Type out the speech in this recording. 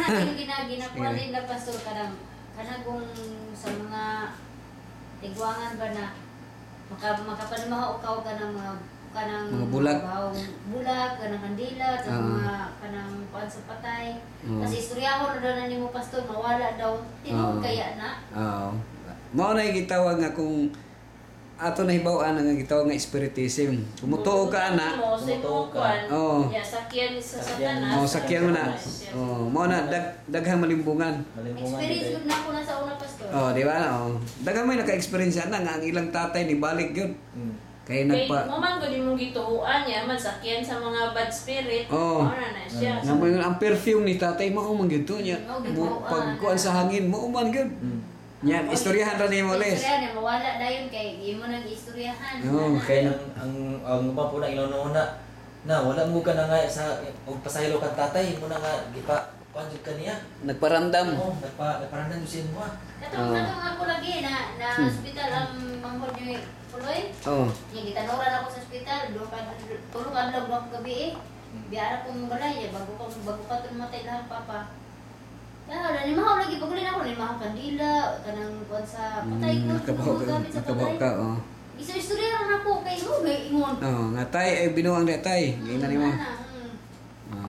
kanang ginakuha nila pastor kanang kung sa mga tigwangan ba na makapanimahaw ka ng mga bulag kanang kandila mga kanang kuan sa patay kasi istoryahon na daw na nimo pastor mawala daw tinuod kaya na mao na gitawag nga kung ato na hibaw-an nga gitawag nga spiritism kumutuo ka ana sakyan sa satanas sakyan mo na mao na daghang malimbungan experience gud na ako na sa una pastor di ba daghang may naka-experience na nga ang ilang tatay ni balik gyud kay nagpa mo man gud imong gituhuan niya man sakyan sa mga bad spirit ora na siya mo ang perfume ni tatay mao man gyud to niya pagkuan sa hangin mo man gyud yan istoryahan ra nimo les istoryahan mawala dayon kay imo nang istoryahan kay ang ba po na ilona na wala mo ka na nga sa pasaylo ka tatay mo na nga gipa kuan jud kaniya nagparamdam nagparamdam jud sin mo katong ako lagi na hospital ang manghod ni Puloy yung gitanoran ako sa hospital tulong adlaw ako gabi biyara kong balay bago pa tumatay lang papa ni mahaw lagi pagulin ako ni mahaw kandila kanang kuan sa patay ko gamit sa patay. Isa istorya ra nako kay mo ingon. Nga tay ay binuang tay. Ngina nimo.